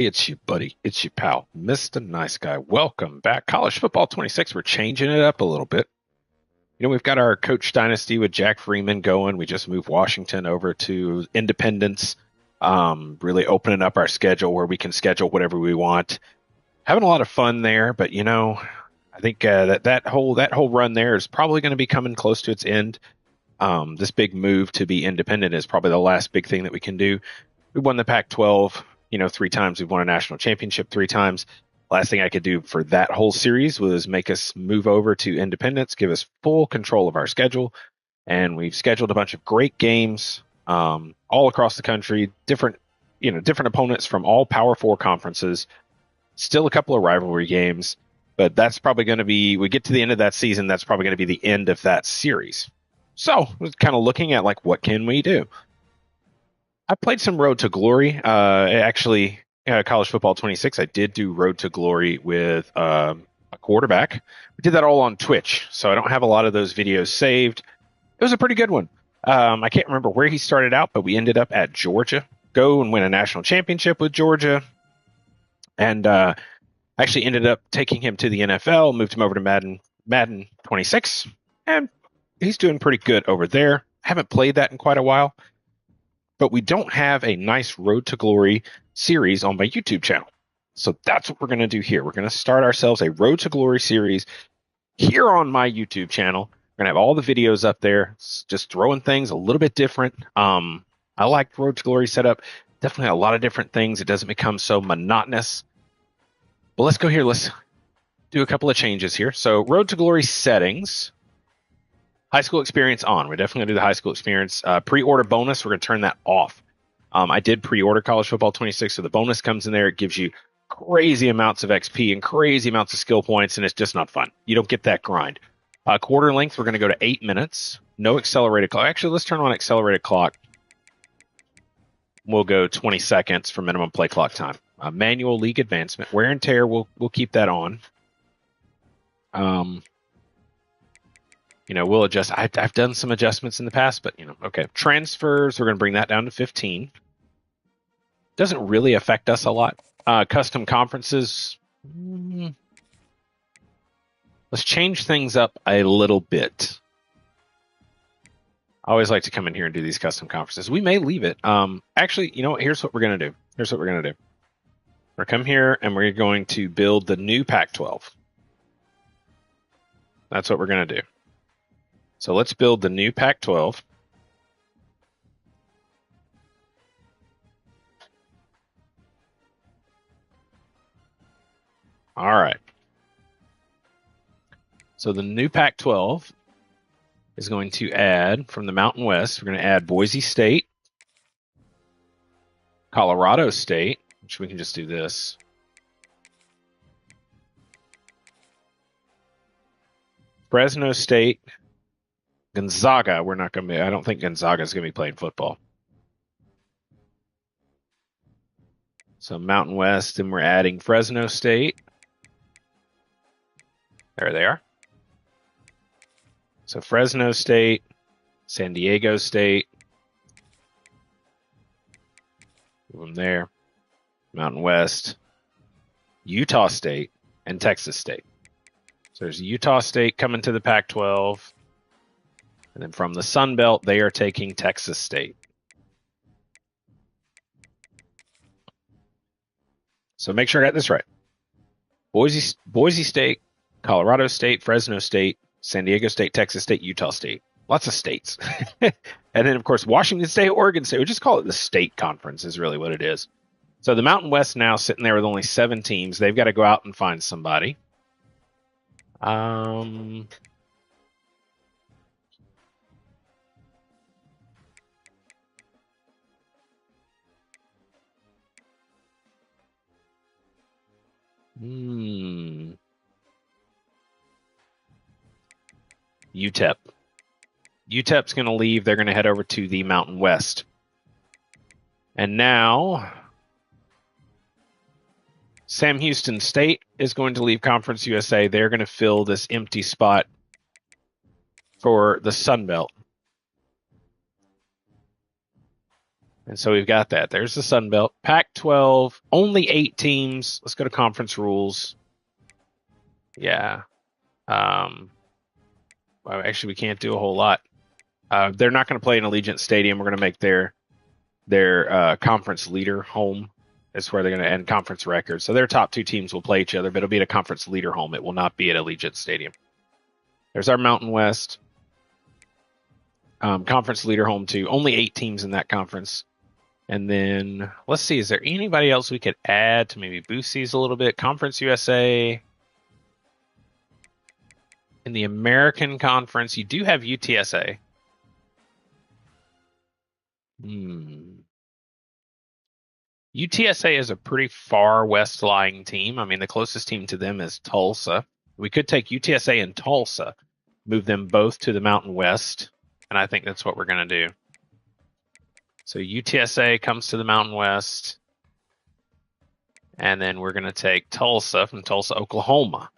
It's you, buddy. It's you, pal. Mr. Nice Guy. Welcome back. College Football 26. We're changing it up a little bit. We've got our coach dynasty with Jack Freeman going. We just moved Washington over to Independence, really opening up our schedule where we can schedule whatever we want. Having a lot of fun there, but I think that whole run there is probably going to be coming close to its end. This big move to be independent is probably the last big thing that we can do. We won the Pac-12, 3 times. We've won a national championship 3 times. Last thing I could do for that whole series was make us move over to independence, give us full control of our schedule. And we've scheduled a bunch of great games all across the country, different opponents from all Power Four conferences, still a couple of rivalry games. But that's probably going to be, we get to the end of that season, that's probably going to be the end of that series. So we're kind of looking at what can we do? I played some Road to Glory. College Football 26, I did do Road to Glory with a quarterback. We did that all on Twitch, so I don't have a lot of those videos saved. It was a pretty good one. I can't remember where he started out, but we ended up at Georgia. Go and win a national championship with Georgia. And actually ended up taking him to the NFL, moved him over to Madden 26, and he's doing pretty good over there. Haven't played that in quite a while. But we don't have a nice Road to Glory series on my YouTube channel. So that's what we're going to do here. We're going to start ourselves a Road to Glory series here on my YouTube channel. We're going to have all the videos up there, just throwing things a little bit different. I like Road to Glory setup. Definitely a lot of different things. It doesn't become so monotonous. But let's go here. Let's do a couple of changes here. So Road to Glory settings. High school experience on. We're definitely going to do the high school experience. Pre-order bonus, we're going to turn that off. I did pre-order College Football 26, so the bonus comes in there. It gives you crazy amounts of XP and crazy amounts of skill points, and it's just not fun. You don't get that grind. Quarter length, we're going to go to 8 minutes. No accelerated clock. Actually, let's turn on accelerated clock. We'll go 20 seconds for minimum play clock time. Manual league advancement. Wear and tear, we'll keep that on. We'll adjust. I've done some adjustments in the past, but, okay. Transfers, we're going to bring that down to 15. Doesn't really affect us a lot. Custom conferences, let's change things up a little bit. I always like to come in here and do these custom conferences. We may leave it. Actually, you know what? Here's what we're going to do. We're going to come here and we're going to build the new Pac-12. That's what we're going to do. So let's build the new Pac-12. All right. So the new Pac-12 is going to add, from the Mountain West, we're going to add Boise State, Colorado State, which we can just do this. Fresno State, Gonzaga, we're not going to be, I don't think Gonzaga is going to be playing football. So Mountain West, and we're adding Fresno State. There they are. So Fresno State, San Diego State. Move them there. Mountain West, Utah State, and Texas State. So there's Utah State coming to the Pac-12. And then from the Sun Belt, they are taking Texas State. So make sure I got this right. Boise State, Colorado State, Fresno State, San Diego State, Texas State, Utah State. Lots of states. And then, of course, Washington State, Oregon State. We just call it the state conference is really what it is. So the Mountain West now sitting there with only 7 teams. They've got to go out and find somebody. UTEP. UTEP's going to leave. They're going to head over to the Mountain West. And now Sam Houston State is going to leave Conference USA. They're going to fill this empty spot for the Sun Belt. And so we've got that. There's the Sun Belt. Pac-12, only 8 teams. Let's go to conference rules. Yeah. Well, actually, we can't do a whole lot. They're not going to play in Allegiant Stadium. We're going to make their conference leader home. Is where they're going to end conference record. So their top 2 teams will play each other, but it'll be at a conference leader home. It will not be at Allegiant Stadium. There's our Mountain West. Conference leader home too. Only 8 teams in that conference. And then let's see, is there anybody else we could add to maybe boost these a little bit? Conference USA. In the American Conference, you do have UTSA. UTSA is a pretty far west lying team. I mean, the closest team to them is Tulsa. We could take UTSA and Tulsa, move them both to the Mountain West, and I think that's what we're going to do. So UTSA comes to the Mountain West, and then we're going to take Tulsa from Tulsa, Oklahoma,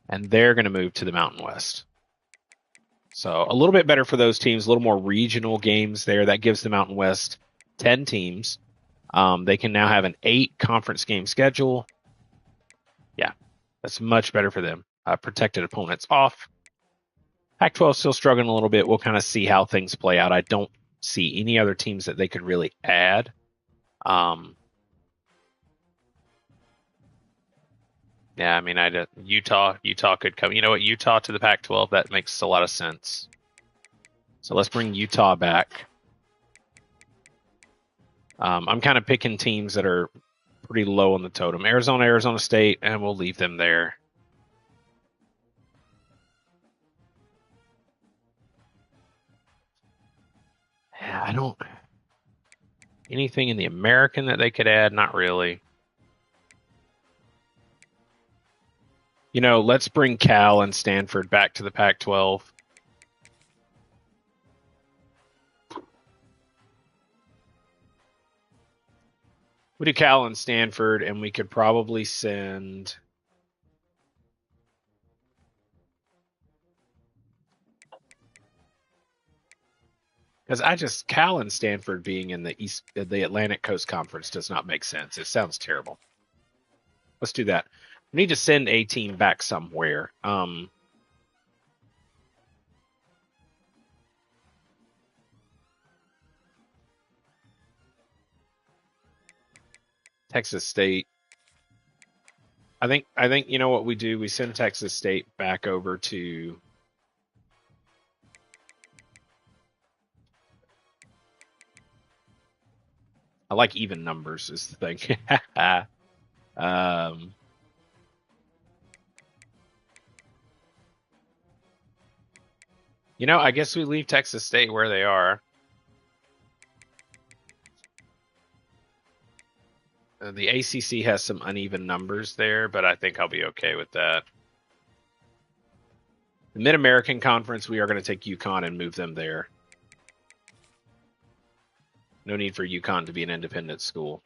and they're going to move to the Mountain West. So a little bit better for those teams, a little more regional games there. That gives the Mountain West 10 teams. They can now have an 8 conference game schedule. Yeah, that's much better for them. Protected opponents off. Pac-12 still struggling a little bit. We'll kind of see how things play out. I don't see any other teams that they could really add. Yeah, I mean, Utah could come. You know what? Utah to the Pac-12, that makes a lot of sense. So let's bring Utah back. I'm kind of picking teams that are pretty low on the totem. Arizona State, and we'll leave them there. Yeah, I don't... Anything in the American that they could add? Not really. You know, let's bring Cal and Stanford back to the Pac-12. We do Cal and Stanford, and we could probably send... Because Cal and Stanford being in the Atlantic Coast Conference does not make sense. It sounds terrible. Let's do that. We need to send a team back somewhere. Texas State. I think you know what we do? We send Texas State back over to... I like even numbers is the thing. You know, I guess we leave Texas State where they are. The ACC has some uneven numbers there, but I think I'll be okay with that. The Mid-American Conference, we are going to take UConn and move them there. No need for UConn to be an independent school.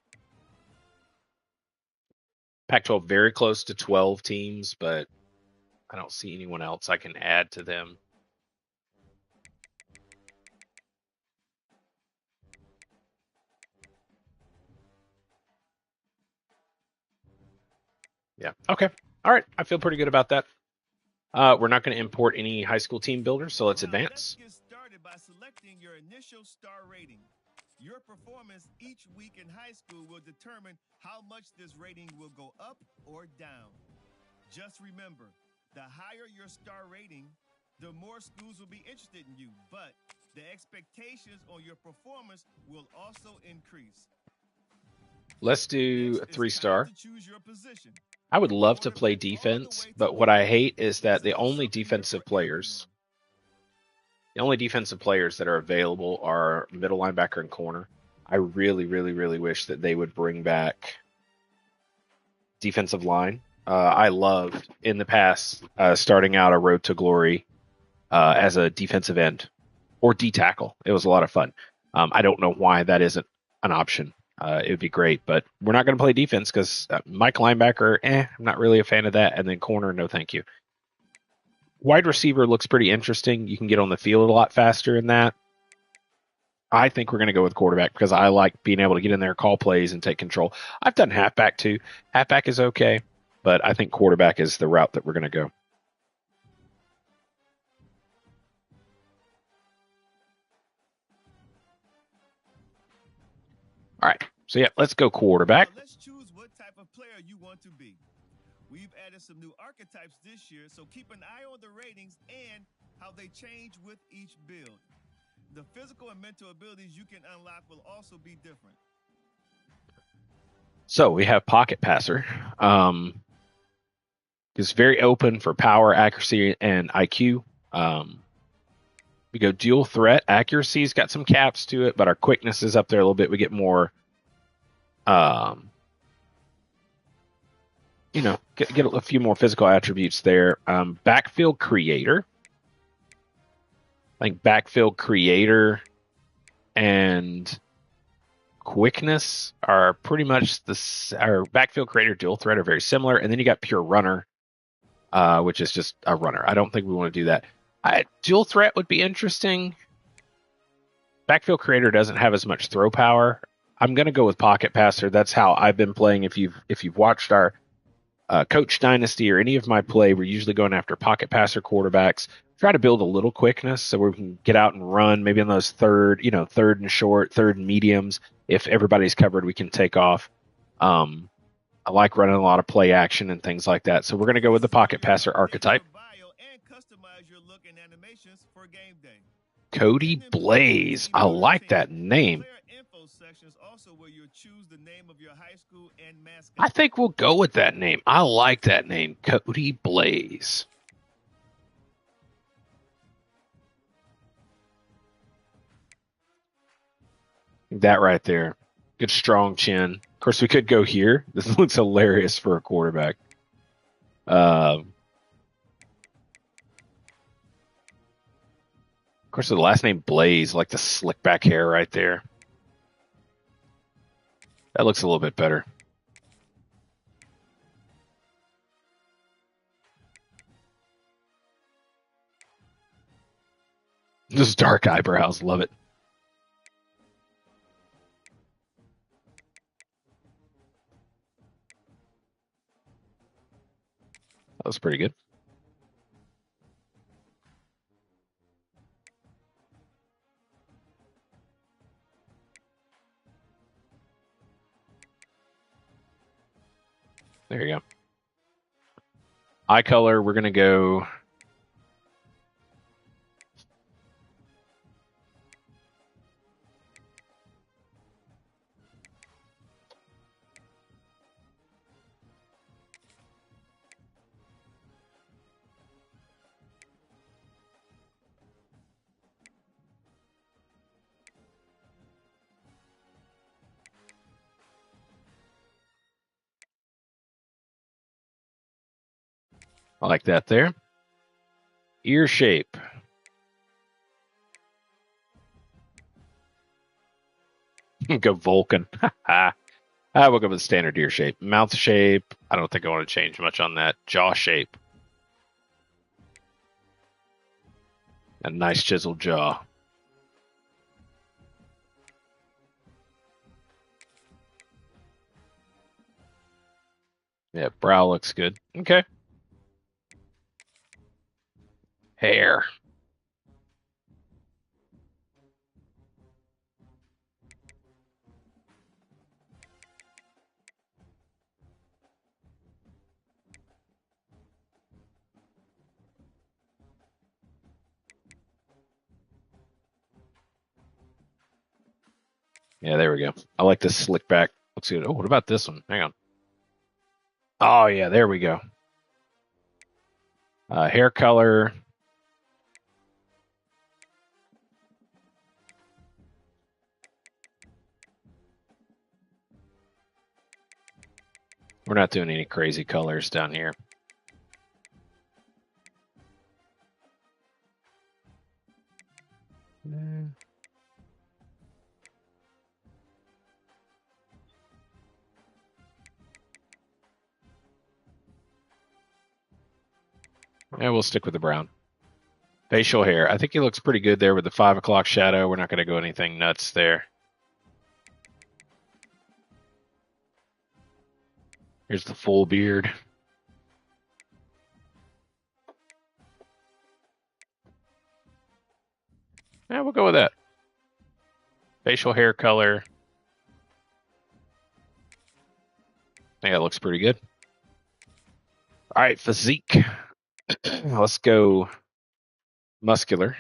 Pac-12 very close to 12 teams, but I don't see anyone else I can add to them. Yeah. Okay. All right. I feel pretty good about that. We're not going to import any high school team builders, so let's advance. Let's get started by selecting your initial star rating. Your performance each week in high school will determine how much this rating will go up or down. Just remember, the higher your star rating, the more schools will be interested in you, but the expectations on your performance will also increase. Let's do a 3-star. I would love to play defense, but what I hate is that the only defensive players that are available are middle linebacker and corner. I really, really, really wish that they would bring back defensive line. I loved in the past starting out a road to glory as a defensive end or D-tackle. It was a lot of fun. I don't know why that isn't an option. It would be great, but we're not going to play defense because Mike linebacker, I'm not really a fan of that. And then corner, no thank you. Wide receiver looks pretty interesting. You can get on the field a lot faster in that. I think we're going to go with quarterback because I like being able to get in there, call plays, and take control. I've done halfback too. Halfback is okay, but I think quarterback is the route that we're going to go. All right. So, yeah, let's go quarterback. Now let's choose what type of player you want to be. We've added some new archetypes this year, so keep an eye on the ratings and how they change with each build. The physical and mental abilities you can unlock will also be different. So we have pocket passer. It's very open for power, accuracy, and IQ. We go dual threat. Accuracy's got some caps to it, but our quickness is up there a little bit. We get more, get a few more physical attributes there. Backfield creator. I think backfield creator and quickness are pretty much our backfield creator dual threat are very similar. And then you got pure runner, which is just a runner. I don't think we want to do that. Dual threat would be interesting. Backfield creator doesn't have as much throw power. I'm going to go with pocket passer. That's how I've been playing. If you've watched our Coach Dynasty or any of my play, we're usually going after pocket passer quarterbacks. Try to build a little quickness so we can get out and run. Maybe on those third and short, third and mediums. If everybody's covered, we can take off. I like running a lot of play action and things like that. So we're going to go with the pocket passer archetype. Cody Blaze. I like that name. I think we'll go with that name. I like that name, Cody Blaze. That right there. Good strong chin. Of course, we could go here. This looks hilarious for a quarterback. Of course, the last name Blaze, like the slick back hair right there. That looks a little bit better. Those dark eyebrows, love it. That was pretty good. There you go. Eye color, we're going to go. I like that there. Ear shape. Go Vulcan. I will go with standard ear shape. Mouth shape. I don't think I want to change much on that. Jaw shape. A nice chiseled jaw. Yeah, brow looks good. Okay. Hair. Yeah, there we go. I like this slick back. Looks good. Oh, what about this one? Hang on. Oh, yeah, there we go. Hair color. We're not doing any crazy colors down here. Yeah, we'll stick with the brown. Facial hair. I think he looks pretty good there with the 5 o'clock shadow. We're not going to go anything nuts there. Here's the full beard. Yeah, we'll go with that. Facial hair color. Yeah, it looks pretty good. All right, physique. Let's go muscular.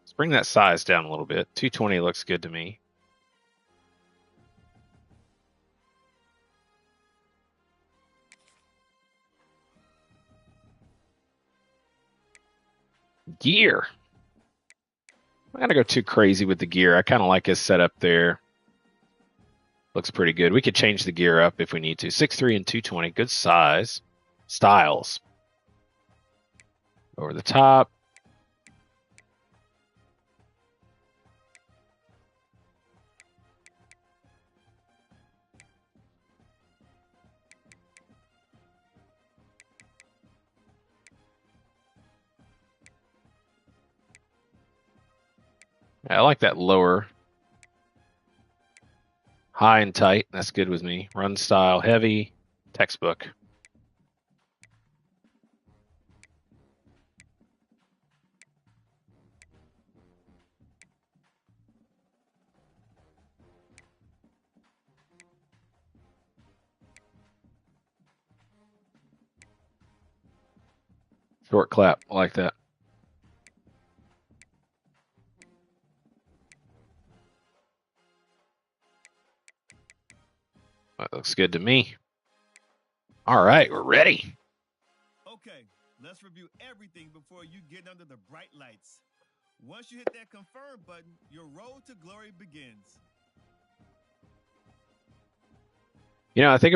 Let's bring that size down a little bit. 220 looks good to me. Gear. I'm not going to go too crazy with the gear. I kind of like his setup there. Looks pretty good. We could change the gear up if we need to. 6'3" and 220. Good size. Styles. Over the top. I like that lower. High and tight. That's good with me. Run style. Heavy. Textbook. Short clap. I like that. That looks good to me. All right, we're ready. Okay, let's review everything before you get under the bright lights. Once you hit that confirm button, your road to glory begins. You know, I think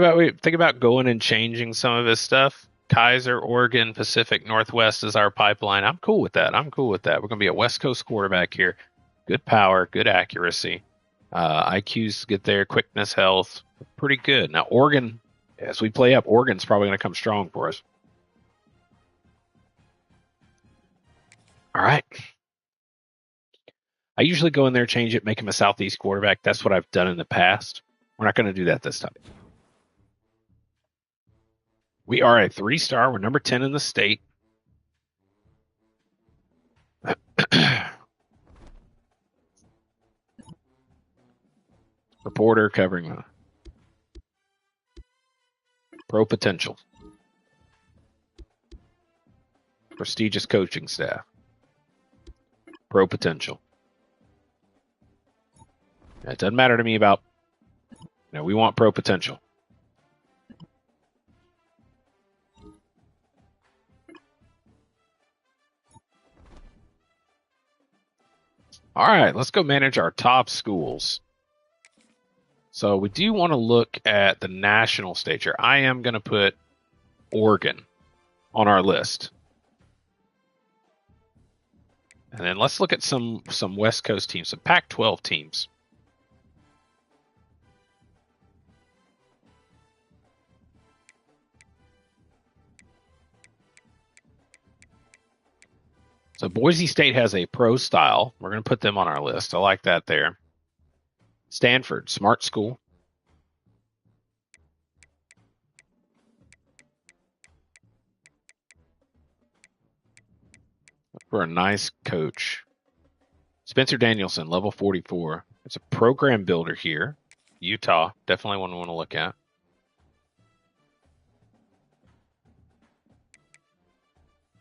about going and changing some of this stuff. Kaiser, Oregon, Pacific Northwest is our pipeline. I'm cool with that. We're going to be a West Coast quarterback here. Good power, good accuracy. IQ's get there, quickness, health, pretty good. Now, Oregon, as we play up, Oregon's probably going to come strong for us. All right. I usually go in there, change it, make him a Southeast quarterback. That's what I've done in the past. We're not going to do that this time. We are a 3-star. We're number 10 in the state. Reporter covering pro potential. Prestigious coaching staff. Pro potential. It doesn't matter to me about, we want pro potential. All right, let's go manage our top schools. So we do want to look at the national stage here. I am going to put Oregon on our list. And then let's look at some West Coast teams, some Pac-12 teams. So Boise State has a pro style. We're going to put them on our list. I like that there. Stanford, smart school. For a nice coach. Spencer Danielson, level 44. It's a program builder here. Utah, definitely one we want to look at.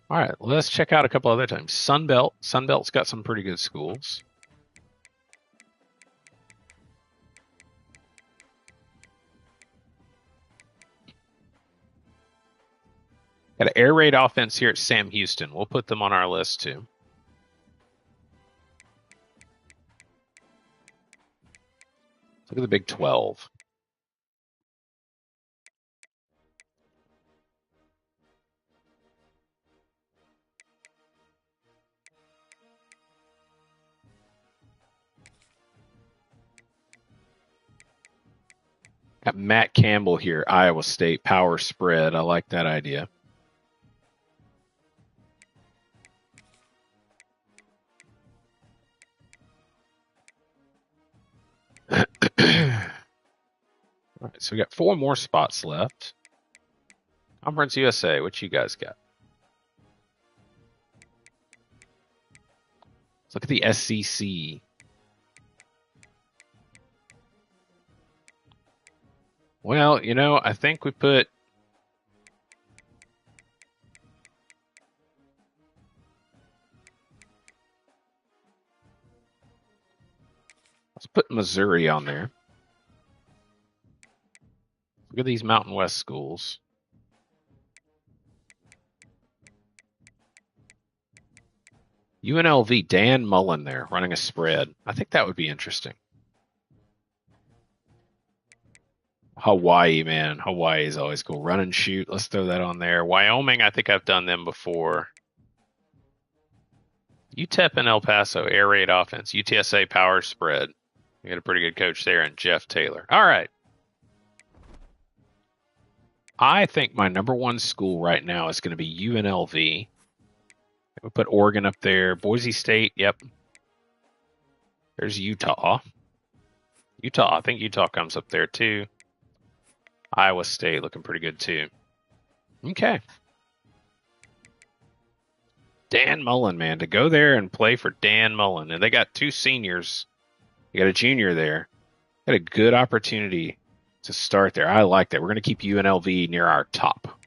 All right, let's check out a couple other teams. Sunbelt. Sunbelt's got some pretty good schools. Got an air raid offense here at Sam Houston. We'll put them on our list too. Look at the Big 12. Got Matt Campbell here, Iowa State, power spread. I like that idea. All right, so we got 4 more spots left. Conference USA, what you guys got? Let's look at the SEC. Well, you know, I think we put... Let's put Missouri on there. Look at these Mountain West schools. UNLV, Dan Mullen there, running a spread. I think that would be interesting. Hawaii, man. Hawaii is always cool. Run and shoot. Let's throw that on there. Wyoming, I think I've done them before. UTEP and El Paso, air raid offense. UTSA power spread. You got a pretty good coach there, and Jeff Taylor. All right. I think my number 1 school right now is going to be UNLV. We'll put Oregon up there. Boise State, yep. There's Utah. I think Utah comes up there too. Iowa State looking pretty good too. Okay. Dan Mullen, man, to go there and play for Dan Mullen. And they got 2 seniors. They got a junior there. Got a good opportunity to start there. I like that. We're going to keep UNLV near our top.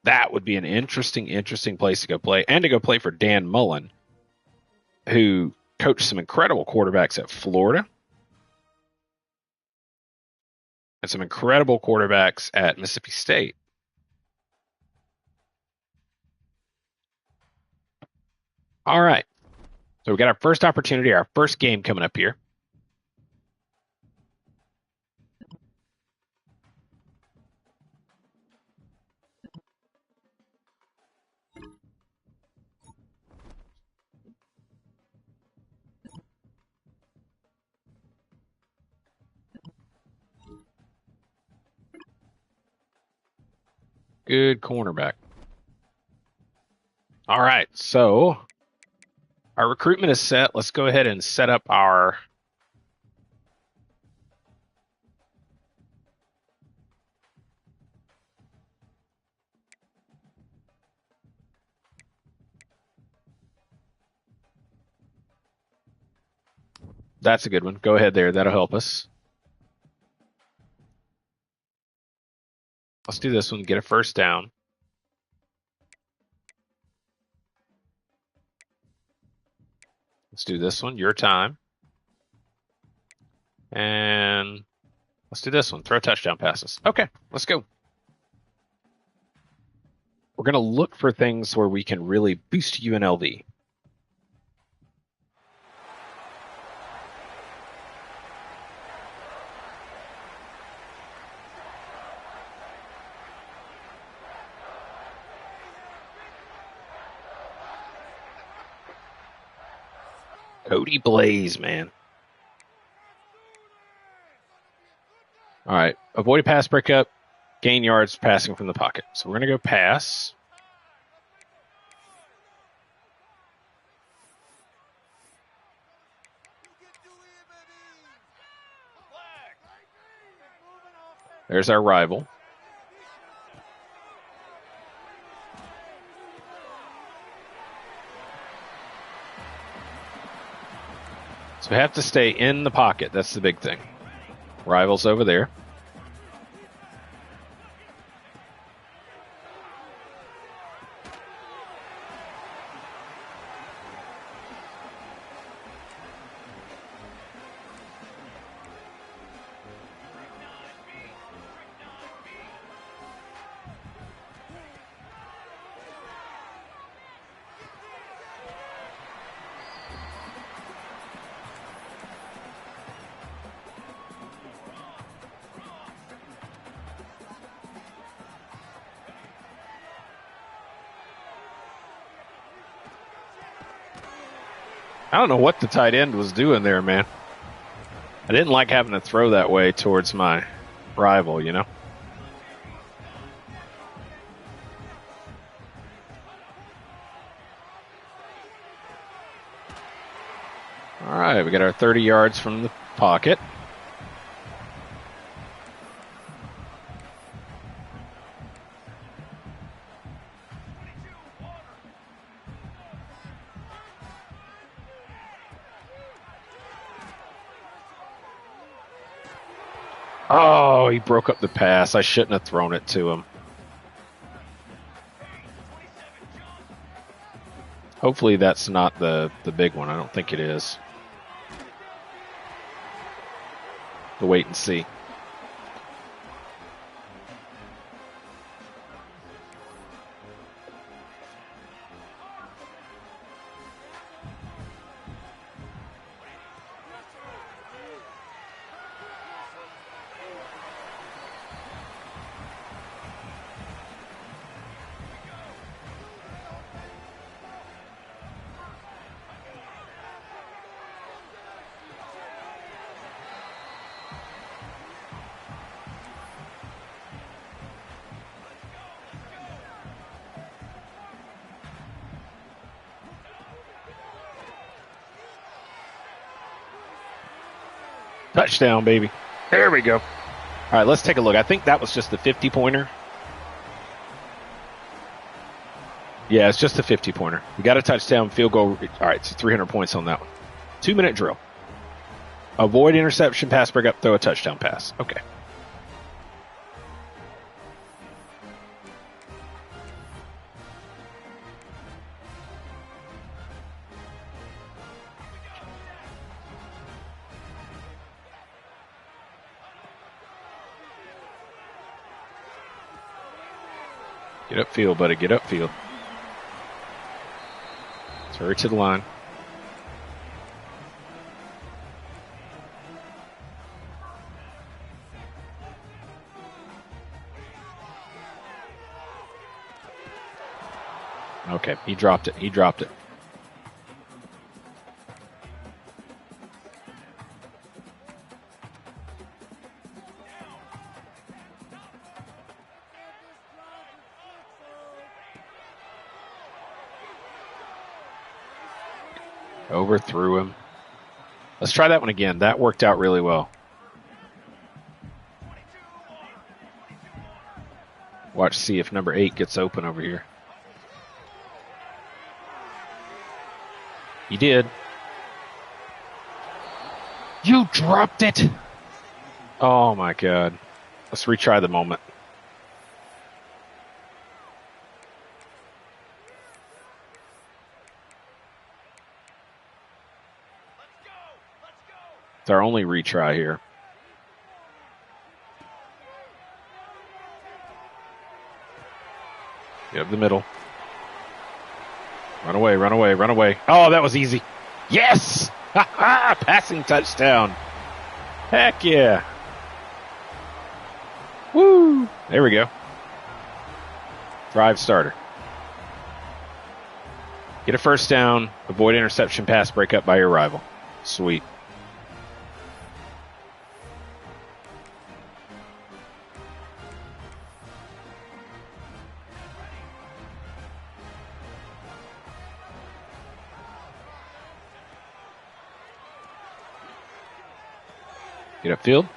That would be an interesting place to go play. And to go play for Dan Mullen, who coached some incredible quarterbacks at Florida. And some incredible quarterbacks at Mississippi State. All right. So we got our first opportunity, our first game coming up here. Good cornerback. All right, so our recruitment is set. Let's go ahead and set up our That's a good one. Go ahead there. That'll help us. Let's do this one. Get a first down. Let's do this one. Your time. And let's do this one. Throw touchdown passes. Okay, let's go. We're going to look for things where we can really boost UNLV. Cody Blaze, man. All right. Avoid a pass breakup. Gain yards passing from the pocket. So we're going to go pass. There's our rival. So we have to stay in the pocket. That's the big thing. Rivals over there. I don't know what the tight end was doing there, man. I didn't like having to throw that way towards my rival, you know? All right, we got our 30 yards from the pocket. Oh, he broke up the pass. I shouldn't have thrown it to him. Hopefully that's not the big one. I don't think it is. We'll wait and see. Touchdown, baby. There we go. All right, let's take a look. I think that was just the 50-pointer. Yeah, it's just a 50-pointer. We got a touchdown, field goal. All right, so 300 points on that one. 2-minute drill. Avoid interception, pass breakup, throw a touchdown pass. Okay. Get upfield, buddy. Get upfield. Let's hurry to the line. Okay, he dropped it. He dropped it. Overthrew him. Let's try that one again. That worked out really well. Watch, see if number 8 gets open over here. He did. You dropped it. Oh, my God. Let's retry the moment. It's our only retry here. Get up the middle. Run away, run away, run away. Oh, that was easy. Yes! Passing touchdown. Heck yeah. Woo! There we go. Drive starter. Get a first down. Avoid interception, pass breakup by your rival. Sweet. Get upfield.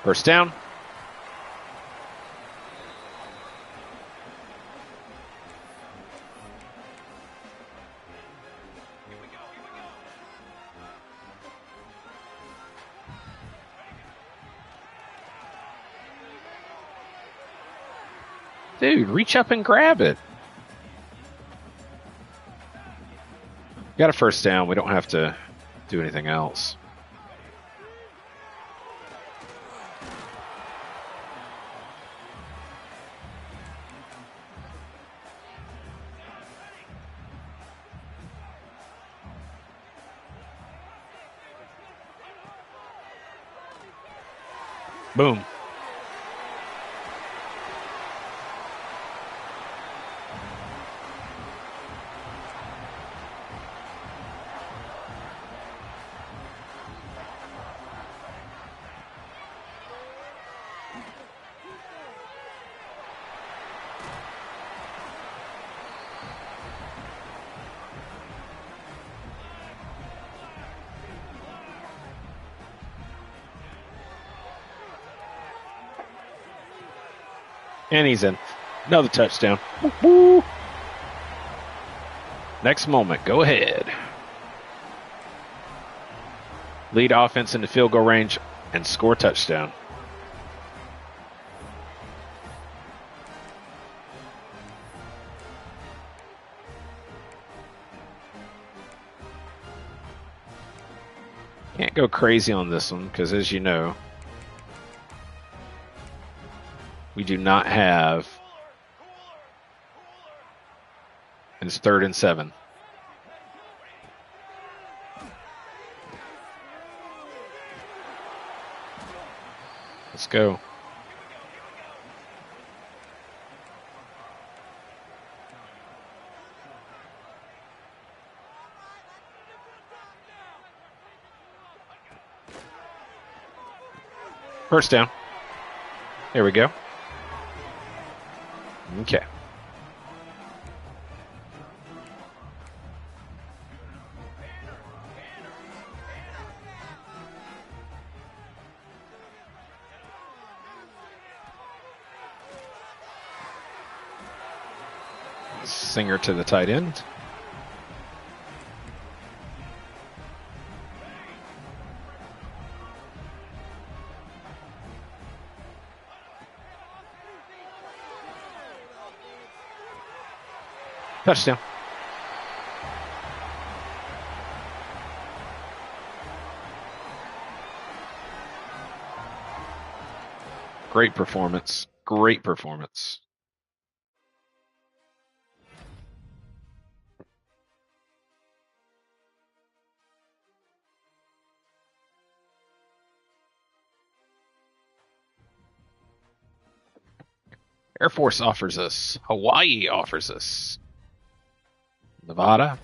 First down. Dude, reach up and grab it. Got a first down. We don't have to do anything else. Boom. And he's in. Another touchdown. Woo-hoo. Next moment, go ahead. Lead offense into field goal range and score touchdown. Can't go crazy on this one because, as you know, we do not have. It's 3rd and 7. Let's go. First down. There we go. Okay. Singer to the tight end. Touchdown. Great performance. Great performance. Air Force offers us. Hawaii offers us. Nevada.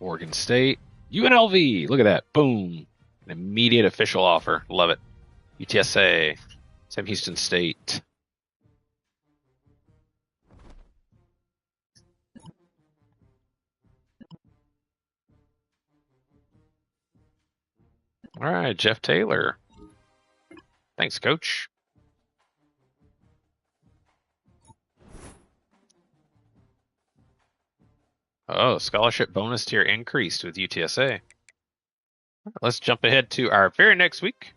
Oregon State. UNLV. Look at that. Boom. An immediate official offer. Love it. UTSA. Sam Houston State. All right, Jeff Taylor. Thanks, Coach. Oh, scholarship bonus tier increased with UTSA. Let's jump ahead to our very next week.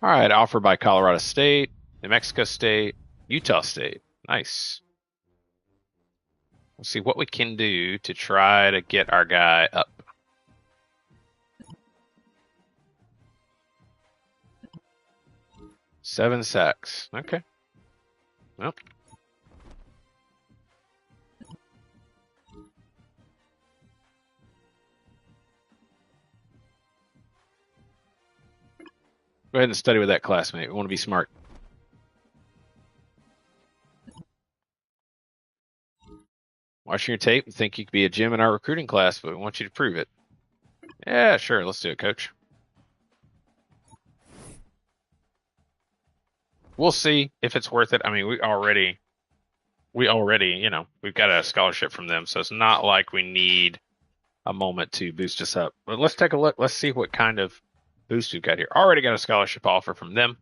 All right, offered by Colorado State, New Mexico State, Utah State. Nice. We'll see what we can do to try to get our guy up. Seven sacks. Okay. Well. Go ahead and study with that classmate. We want to be smart. Watching your tape and think you could be a gem in our recruiting class, but we want you to prove it. Yeah, sure. Let's do it, Coach. We'll see if it's worth it. I mean, we already, we've got a scholarship from them, so it's not like we need a moment to boost us up. But let's take a look. Let's see what kind of boost we've got here. Already got a scholarship offer from them.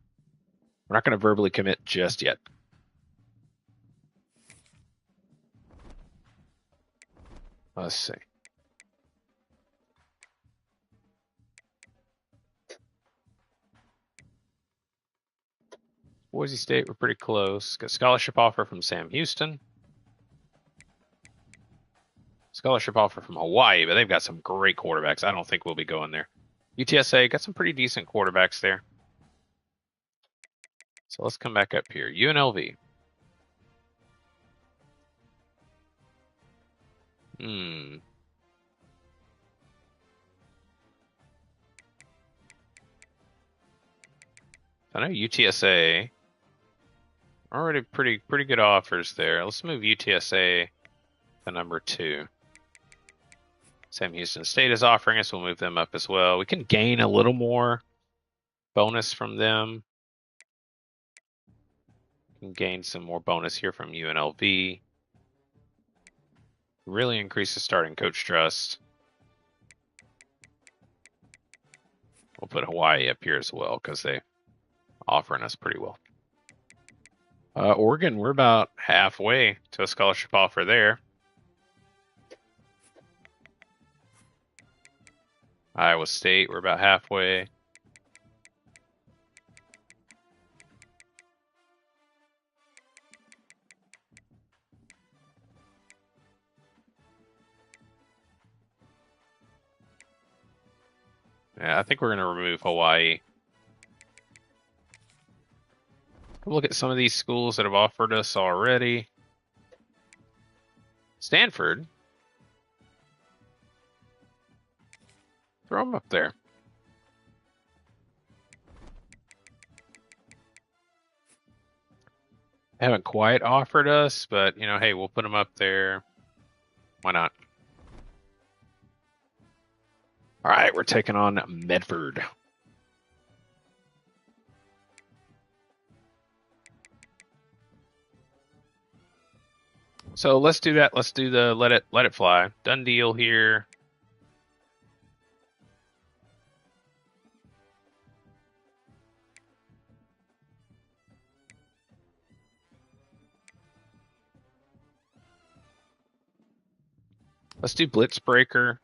We're not going to verbally commit just yet. Let's see. Boise State, we're pretty close. Got scholarship offer from Sam Houston. Scholarship offer from Hawaii, but they've got some great quarterbacks. I don't think we'll be going there. UTSA got some pretty decent quarterbacks there. So let's come back up here. UNLV. I know UTSA already pretty good offers there. Let's move UTSA to number 2. Sam Houston State is offering us. We'll move them up as well. We can gain a little more, bonus from them. Can gain some more bonus here from UNLV. Really increase the starting coach trust. We'll put Hawaii up here as well because they're offering us pretty well. Oregon, we're about halfway to a scholarship offer there. Iowa State, we're about halfway. Yeah, I think we're going to remove Hawaii. Look at some of these schools that have offered us already. Stanford. Throw them up there. Haven't quite offered us, but, you know, hey, we'll put them up there. Why not? All right, we're taking on Medford. So let's do that. Let's do the let it fly. Done deal here. Let's do Blitzbreaker.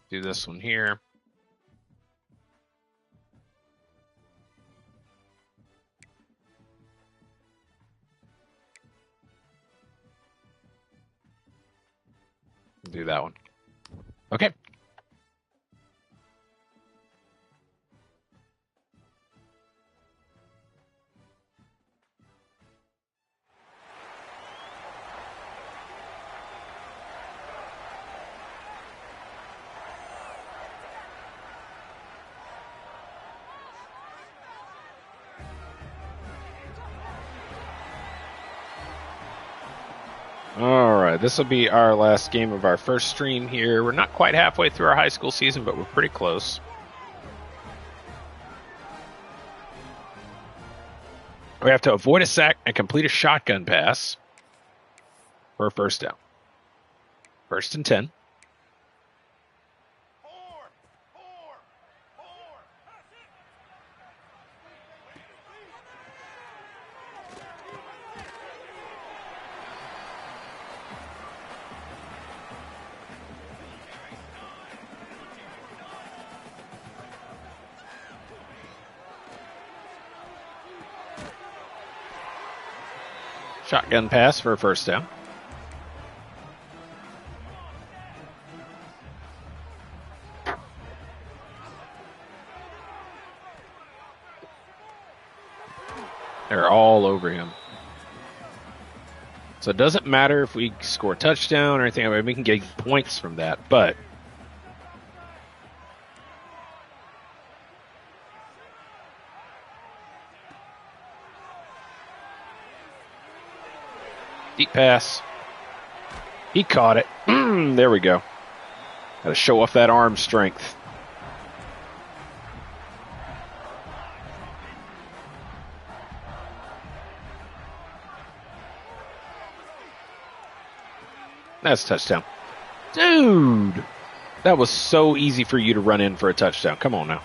Do this one here. Do that one. Okay. All right, this will be our last game of our first stream here. We're not quite halfway through our high school season, but we're pretty close. We have to avoid a sack and complete a shotgun pass for a first down. 1st and 10. Shotgun pass for a first down. They're all over him. So it doesn't matter if we score a touchdown or anything. I mean, we can get points from that, but deep pass. He caught it. There we go. Got to show off that arm strength. That's a touchdown. Dude! That was so easy for you to run in for a touchdown. Come on now.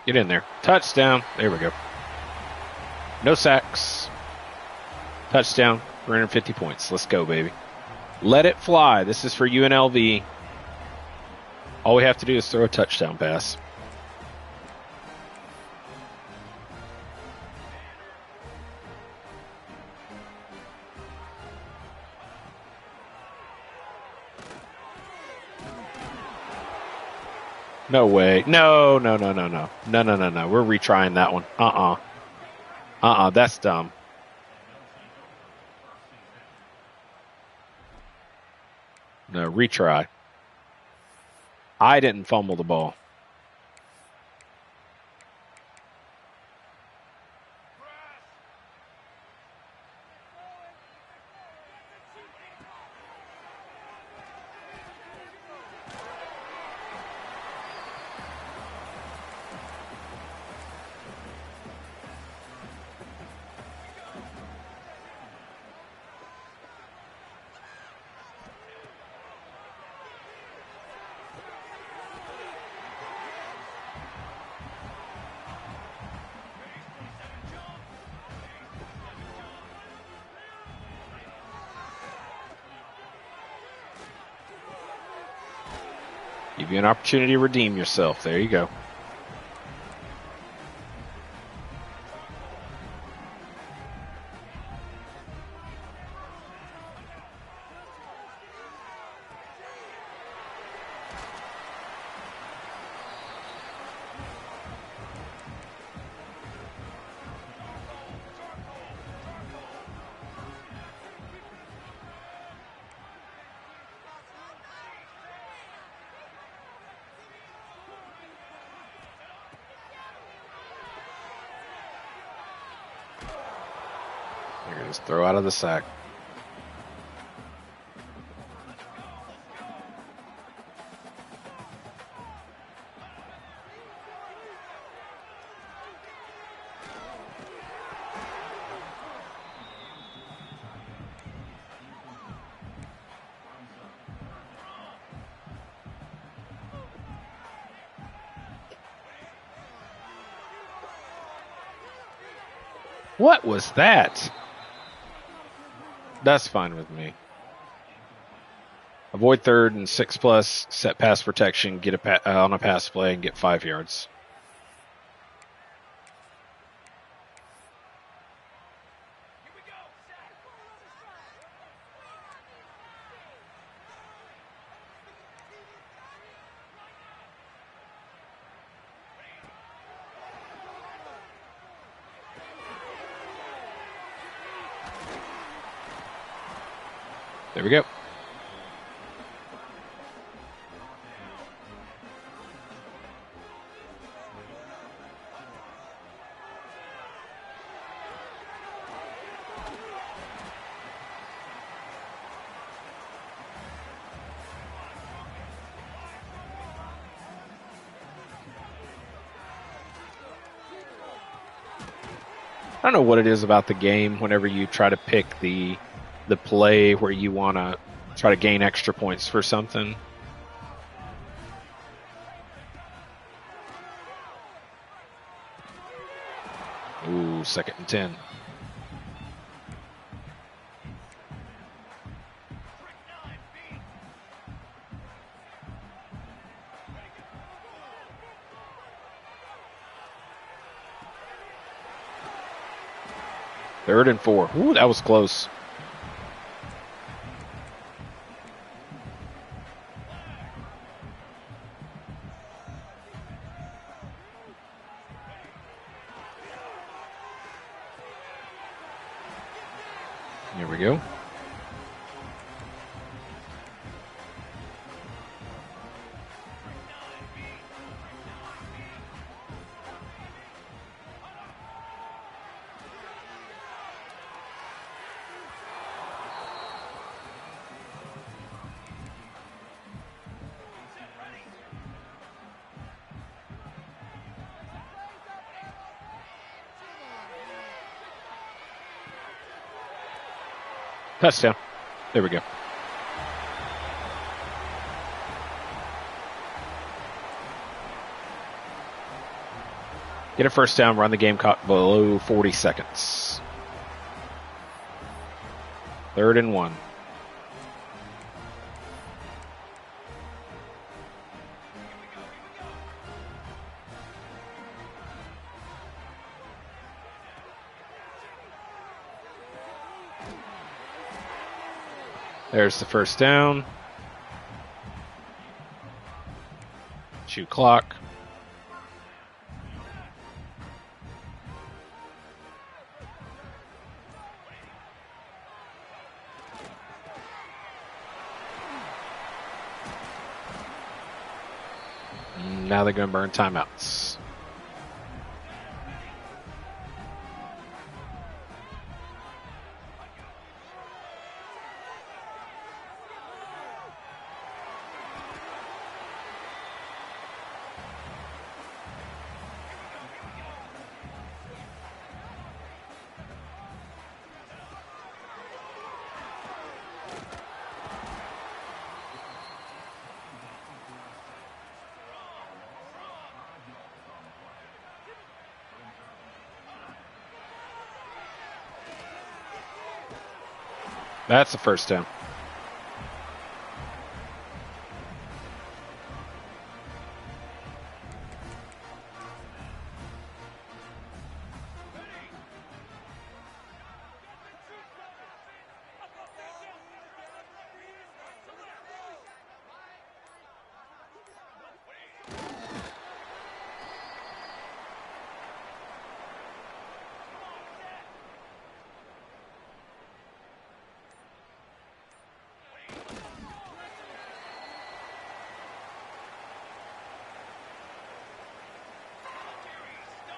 Get in there. Touchdown. There we go. No sacks. Touchdown. 350 points. Let's go, baby. Let it fly. This is for UNLV. All we have to do is throw a touchdown pass. No way. No. We're retrying that one. That's dumb. No, retry. I didn't fumble the ball. Give you an opportunity to redeem yourself. There you go. Just throw out of the sack. What was that? That's fine with me. Avoid 3rd and 6+, set pass protection, get on a pass play, and get 5 yards. There we go. I don't know what it is about the game whenever you try to pick the play where you want to try to gain extra points for something. Ooh, 2nd and 10. Third and 4. Ooh, that was close. Here we go. Touchdown. There we go. Get a first down, run the game clock below 40 seconds. 3rd and 1. There's the first down. Shoot clock. Now they're going to burn timeouts. That's the first down.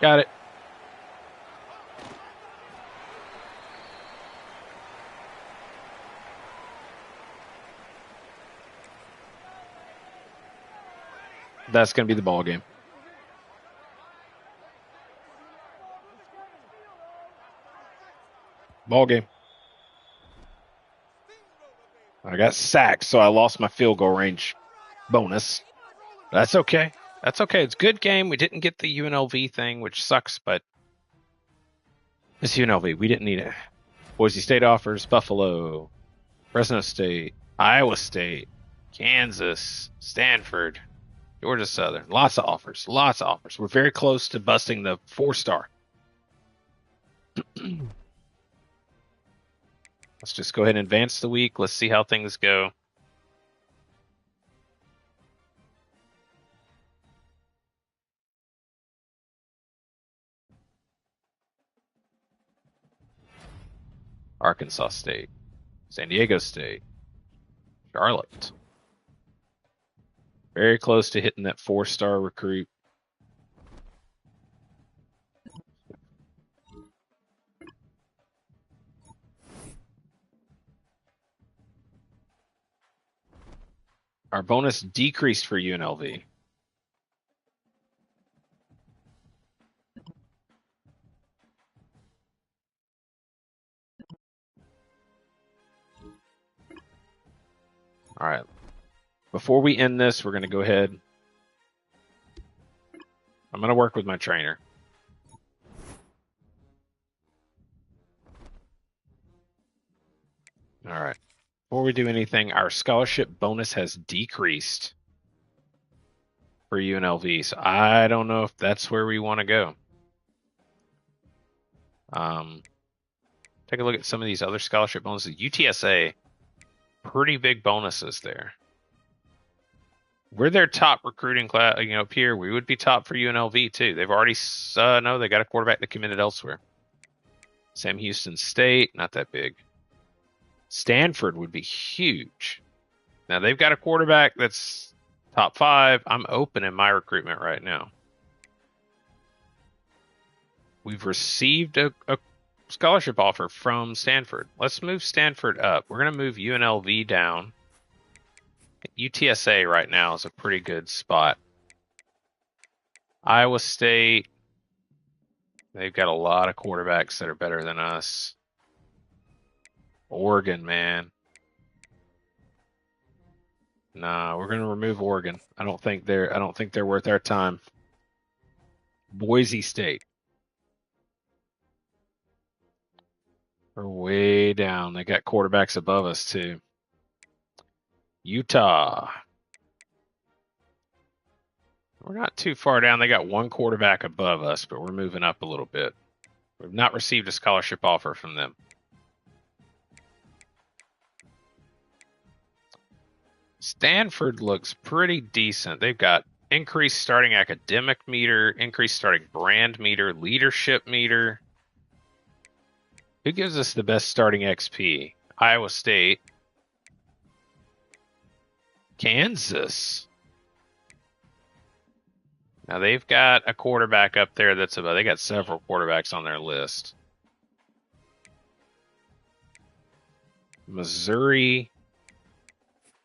Got it. That's going to be the ball game. Ball game. I got sacked, so I lost my field goal range bonus. That's okay. That's okay. It's a good game. We didn't get the UNLV thing, which sucks, but it's UNLV. We didn't need it. Boise State offers, Buffalo, Fresno State, Iowa State, Kansas, Stanford, Georgia Southern. Lots of offers. Lots of offers. We're very close to busting the 4-star. Let's just go ahead and advance the week. Let's see how things go. Arkansas State, San Diego State, Charlotte. Very close to hitting that 4-star recruit. Our bonus decreased for UNLV. All right. Before we end this, we're going to go ahead. I'm going to work with my trainer. All right. Before we do anything, our scholarship bonus has decreased for UNLV. So I don't know if that's where we want to go. Take a look at some of these other scholarship bonuses. UTSA, pretty big bonuses there. We're their top recruiting class, up here. We would be top for UNLV too. They've already they got a quarterback that committed elsewhere. Sam Houston State, not that big. Stanford would be huge. Now they've got a quarterback that's top 5. I'm open in my recruitment right now. We've received a scholarship offer from Stanford. Let's move Stanford up. We're going to move UNLV down. UTSA right now is a pretty good spot. Iowa State, they've got a lot of quarterbacks that are better than us. Oregon, man. Nah, we're going to remove Oregon. I don't think they're worth our time. Boise State. We're way down. They got quarterbacks above us too. Utah. We're not too far down. They got one quarterback above us, but we're moving up a little bit. We've not received a scholarship offer from them. Stanford looks pretty decent. They've got increased starting academic meter, increased starting brand meter, leadership meter. Who gives us the best starting XP? Iowa State. Kansas. Now they've got a quarterback up there they got several quarterbacks on their list. Missouri.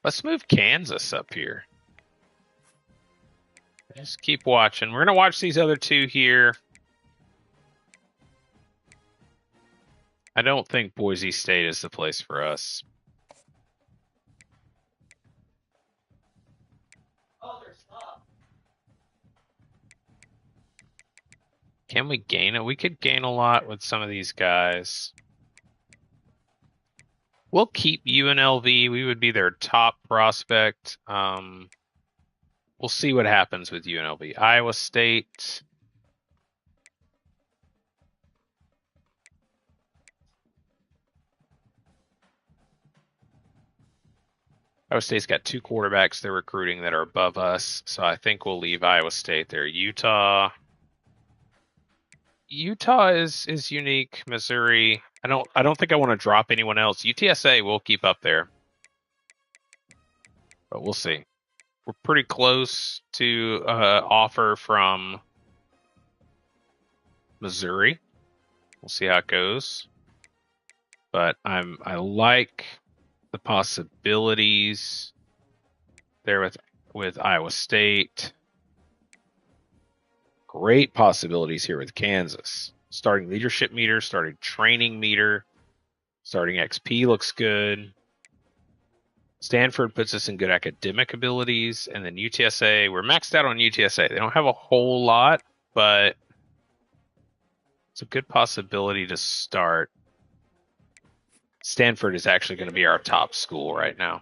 Let's move Kansas up here. Just keep watching. We're going to watch these other two here. I don't think Boise State is the place for us. Can we gain it? We could gain a lot with some of these guys. We'll keep UNLV. We would be their top prospect. We'll see what happens with UNLV. Iowa State. Iowa State's got two quarterbacks they're recruiting that are above us, so I think we'll leave Iowa State there. Utah is unique. Missouri. I don't think I want to drop anyone else. UTSA will keep up there, but we'll see. We're pretty close to offer from Missouri. We'll see how it goes, but I like the possibilities there with Iowa State. Great possibilities here with Kansas. Starting leadership meter, starting training meter, starting XP looks good. Stanford puts us in good academic abilities, and then UTSA, we're maxed out on UTSA. They don't have a whole lot, but it's a good possibility to start. Stanford is actually going to be our top school right now.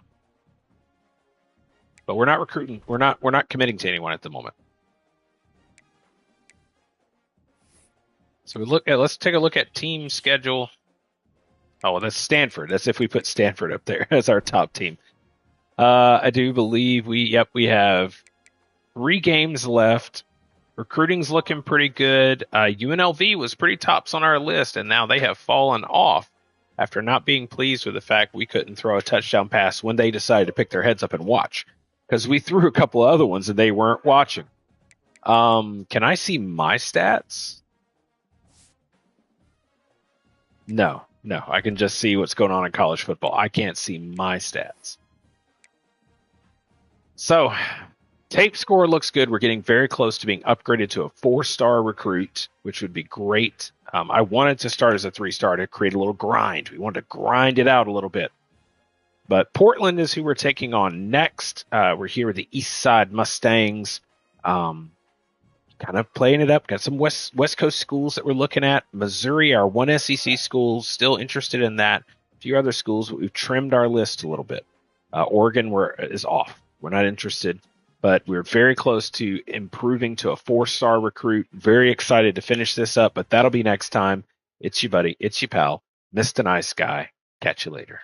But we're not recruiting. We're not committing to anyone at the moment. So let's take a look at team schedule. Oh, well, that's Stanford. That's if we put Stanford up there as our top team. I do believe we have 3 games left. Recruiting's looking pretty good. UNLV was pretty tops on our list, and now they have fallen off after not being pleased with the fact we couldn't throw a touchdown pass when they decided to pick their heads up and watch. Because we threw a couple of other ones and they weren't watching. Can I see my stats? No. I can just see what's going on in college football. I can't see my stats. So, tape score looks good. We're getting very close to being upgraded to a 4-star recruit, which would be great. I wanted to start as a 3-star to create a little grind. We wanted to grind it out a little bit. But Portland is who we're taking on next. We're here with the East Side Mustangs. Kind of playing it up. Got some West Coast schools that we're looking at. Missouri, our one SEC school, still interested in that. A few other schools, but we've trimmed our list a little bit. Oregon is off. We're not interested, but we're very close to improving to a 4-star recruit. Very excited to finish this up, but that'll be next time. It's your buddy. It's your pal, Mr. Nice Guy. Catch you later.